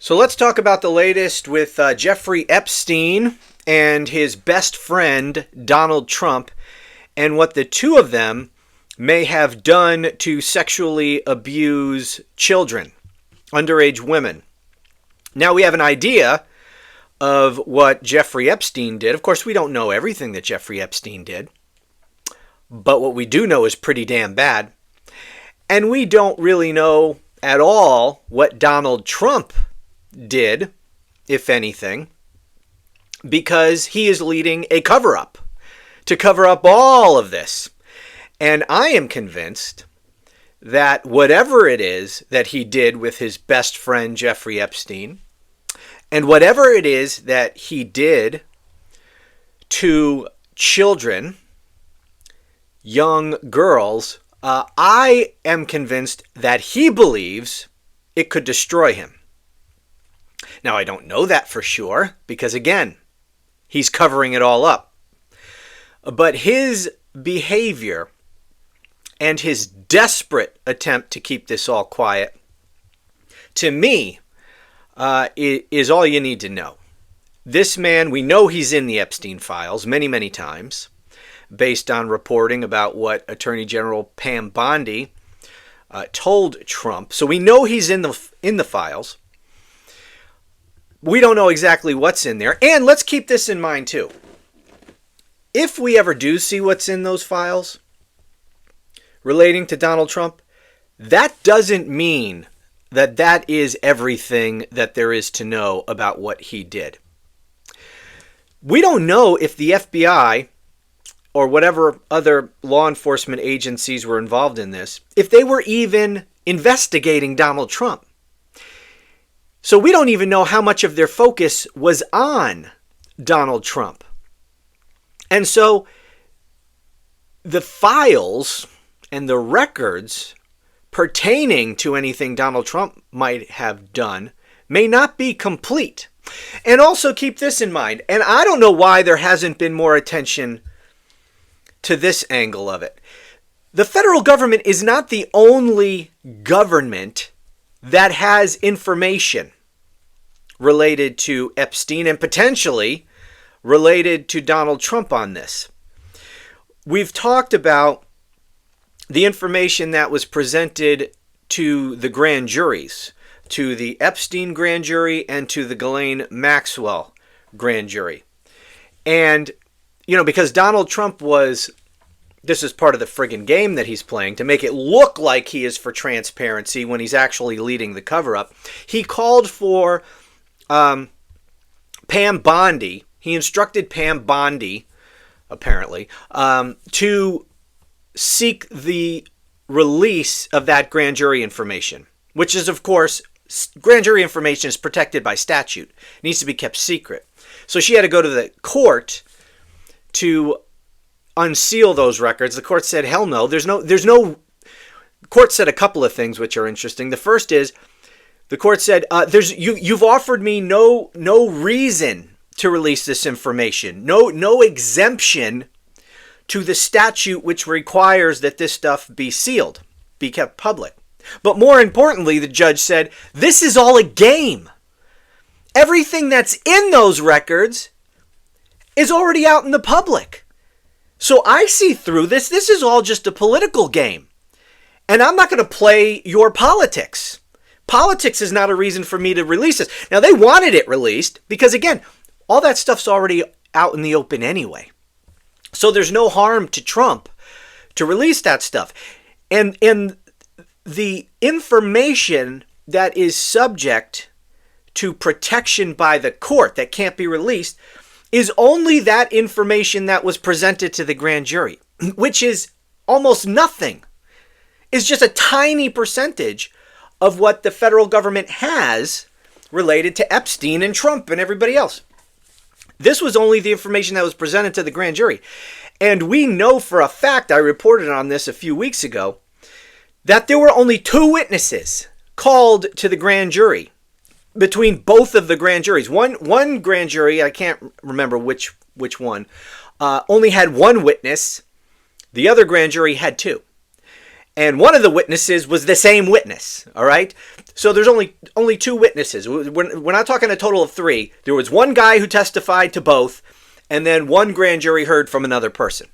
So let's talk about the latest with Jeffrey Epstein and his best friend, Donald Trump, and what the two of them may have done to sexually abuse children, underage women. Now we have an idea of what Jeffrey Epstein did. Of course, we don't know everything that Jeffrey Epstein did, but what we do know is pretty damn bad. And we don't really know at all what Donald Trump did, if anything, because he is leading a cover-up to cover up all of this. And I am convinced that whatever it is that he did with his best friend Jeffrey Epstein, and whatever it is that he did to children, young girls, I am convinced that he believes it could destroy him. Now, I don't know that for sure because, again, he's covering it all up. But his behavior and his desperate attempt to keep this all quiet, to me, is all you need to know. This man, we know he's in the Epstein files many, many times, based on reporting about what Attorney General Pam Bondi told Trump. So we know he's in the files. We don't know exactly what's in there. And let's keep this in mind too. If we ever do see what's in those files relating to Donald Trump, that doesn't mean that that is everything that there is to know about what he did. We don't know if the FBI or whatever other law enforcement agencies were involved in this, if they were even investigating Donald Trump. So we don't even know how much of their focus was on Donald Trump. And so the files and the records pertaining to anything Donald Trump might have done may not be complete. And also keep this in mind, and I don't know why there hasn't been more attention to this angle of it. The federal government is not the only government that has information related to Epstein and potentially related to Donald Trump on this. We've talked about the information that was presented to the grand juries, to the Epstein grand jury and to the Ghislaine Maxwell grand jury. And, because Donald Trump this is part of the friggin' game that he's playing to make it look like he is for transparency when he's actually leading the cover-up. He called for Pam Bondi. He instructed Pam Bondi, apparently, to seek the release of that grand jury information, which is, of course, grand jury information is protected by statute. It needs to be kept secret. So she had to go to the court to unseal those records. The court said, hell no. There's no. The court said a couple of things which are interesting. The first is, the court said, you've offered me no reason to release this information. No exemption to the statute which requires that this stuff be sealed, be kept public. But more importantly, the judge said, this is all a game. Everything that's in those records is already out in the public. So I see through this. This is all just a political game. And I'm not going to play your politics. Politics is not a reason for me to release this. Now, they wanted it released because, again, all that stuff's already out in the open anyway. So there's no harm to Trump to release that stuff. And the information that is subject to protection by the court that can't be released is only that information that was presented to the grand jury, which is almost nothing. It's just a tiny percentage of what the federal government has related to Epstein and Trump and everybody else. This was only the information that was presented to the grand jury. And we know for a fact, I reported on this a few weeks ago, that there were only 2 witnesses called to the grand jury between both of the grand juries. One grand jury, I can't remember which one, only had 1 witness. The other grand jury had 2. And one of the witnesses was the same witness, all right? So there's only two witnesses. We're not talking a total of three. There was one guy who testified to both, and then one grand jury heard from another person.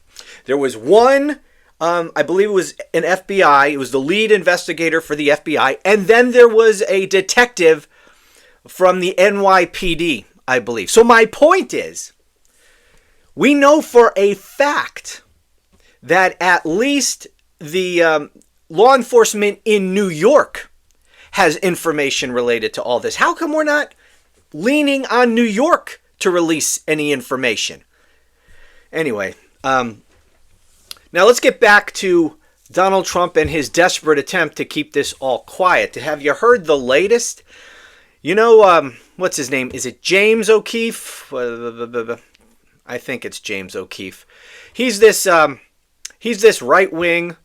There was one, I believe it was an FBI. It was the lead investigator for the FBI. And then there was a detective from the NYPD, I believe. So my point is, we know for a fact that at least the law enforcement in New York has information related to all this. How come we're not leaning on New York to release any information? Anyway, now let's get back to Donald Trump and his desperate attempt to keep this all quiet. Have you heard the latest? You know, what's his name? Is it James O'Keefe? I think it's James O'Keefe. He's this right-wing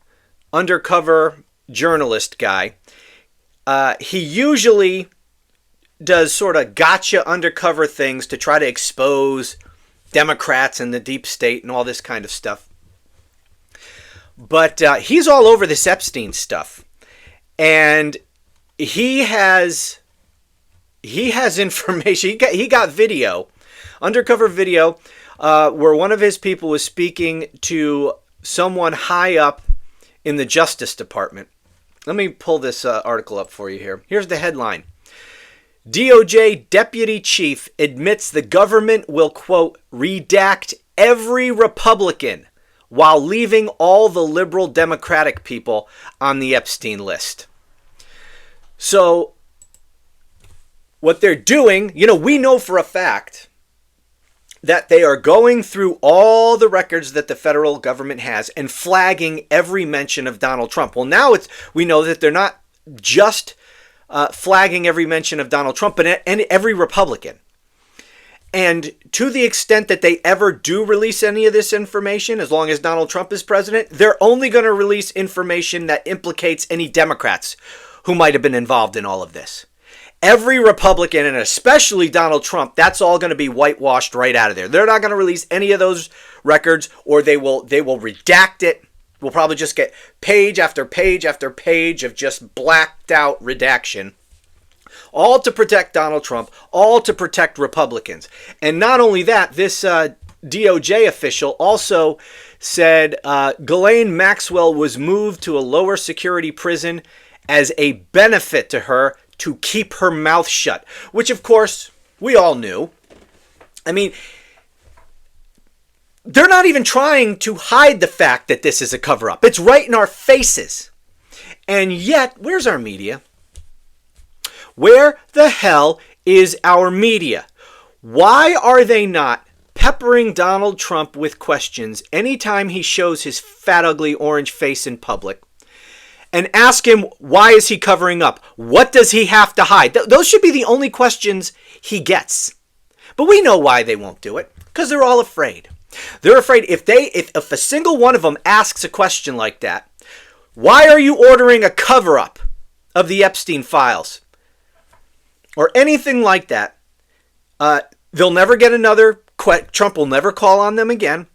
undercover journalist guy. He usually does sort of gotcha undercover things to try to expose Democrats and the deep state and all this kind of stuff. But he's all over this Epstein stuff. And he has information. He got video, undercover video, where one of his people was speaking to someone high up in the Justice Department. Let me pull this article up for you here. Here's the headline. DOJ Deputy Chief admits the government will, quote, redact every Republican while leaving all the liberal Democratic people on the Epstein list. So what they're doing, we know for a fact that they are going through all the records that the federal government has and flagging every mention of Donald Trump. Well, now we know that they're not just flagging every mention of Donald Trump, but every Republican. And to the extent that they ever do release any of this information, as long as Donald Trump is president, they're only going to release information that implicates any Democrats who might have been involved in all of this. Every Republican, and especially Donald Trump, that's all going to be whitewashed right out of there. They're not going to release any of those records, or they will redact it. We'll probably just get page after page after page of just blacked out redaction. All to protect Donald Trump, all to protect Republicans. And not only that, this DOJ official also said Ghislaine Maxwell was moved to a lower security prison as a benefit to her to keep her mouth shut, which of course we all knew. I mean, they're not even trying to hide the fact that this is a cover-up. It's right in our faces. And yet, where's our media? Where the hell is our media? Why are they not peppering Donald Trump with questions anytime he shows his fat, ugly orange face in public? And ask him, why is he covering up? What does he have to hide? Those should be the only questions he gets. But we know why they won't do it. Because they're all afraid. They're afraid if a single one of them asks a question like that, why are you ordering a cover-up of the Epstein files? Or anything like that, they'll never get another. Trump will never call on them again.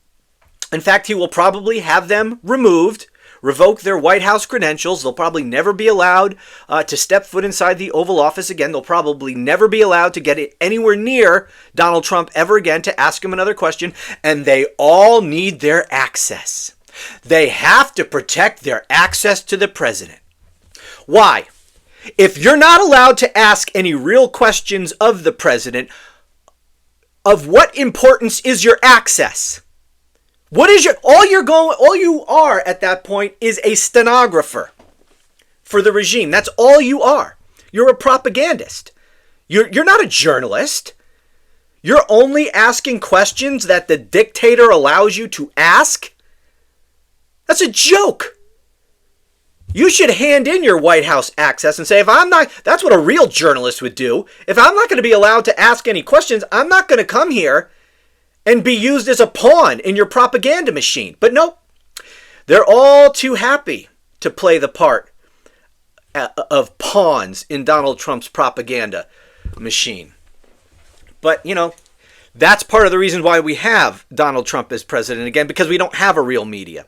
In fact, he will probably have them removed, revoke their White House credentials. They'll probably never be allowed to step foot inside the Oval Office again. They'll probably never be allowed to get anywhere near Donald Trump ever again to ask him another question. And they all need their access. They have to protect their access to the president. Why? If you're not allowed to ask any real questions of the president, of what importance is your access? What is all you are at that point is a stenographer for the regime. That's all you are. You're a propagandist. You're not a journalist. You're only asking questions that the dictator allows you to ask. That's a joke. You should hand in your White House access and say, if I'm not, that's what a real journalist would do. If I'm not going to be allowed to ask any questions, I'm not going to come here and be used as a pawn in your propaganda machine. But nope, they're all too happy to play the part of pawns in Donald Trump's propaganda machine. But, that's part of the reason why we have Donald Trump as president again, because we don't have a real media.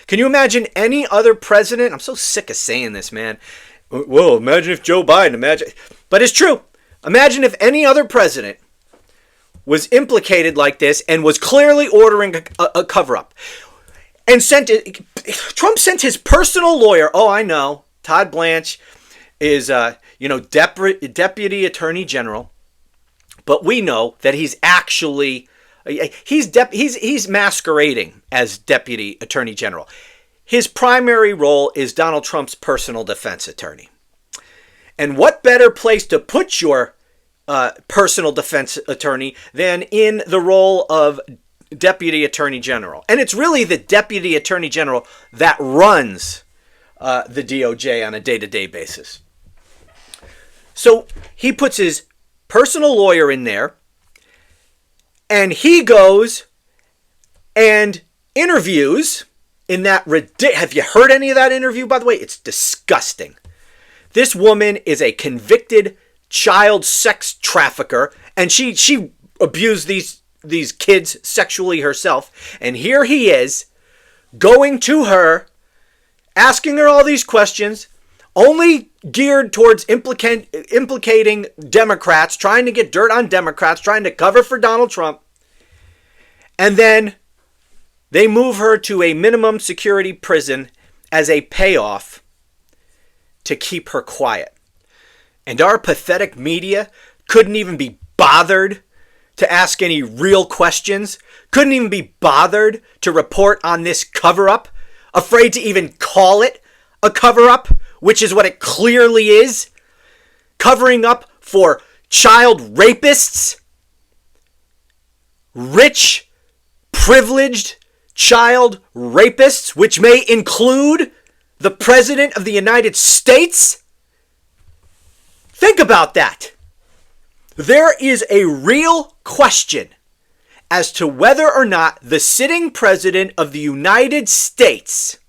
Can you imagine any other president? I'm so sick of saying this, man. Well, imagine if Joe Biden, But it's true. Imagine if any other president was implicated like this and was clearly ordering a cover-up. And Trump sent his personal lawyer. Oh, I know. Todd Blanche is, Deputy Attorney General. But we know that he's actually, he's masquerading as Deputy Attorney General. His primary role is Donald Trump's personal defense attorney. And what better place to put your personal defense attorney than in the role of Deputy Attorney General? And it's really the Deputy Attorney General that runs the DOJ on a day-to-day basis. So he puts his personal lawyer in there, and he goes and interviews in that have you heard any of that interview, by the way? It's disgusting. This woman is a convicted child sex trafficker, and she abused these kids sexually herself. And here he is going to her, asking her all these questions, only geared towards implicating Democrats, trying to get dirt on Democrats, trying to cover for Donald Trump. And then they move her to a minimum security prison as a payoff to keep her quiet. And our pathetic media couldn't even be bothered to ask any real questions, couldn't even be bothered to report on this cover-up, afraid to even call it a cover-up, which is what it clearly is, covering up for child rapists, rich, privileged child rapists, which may include the President of the United States. Think about that. There is a real question as to whether or not the sitting President of the United States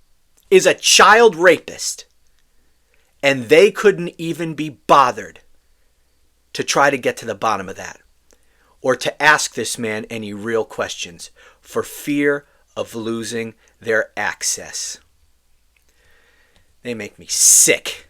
is a child rapist. And they couldn't even be bothered to try to get to the bottom of that, or to ask this man any real questions for fear of losing their access. They make me sick.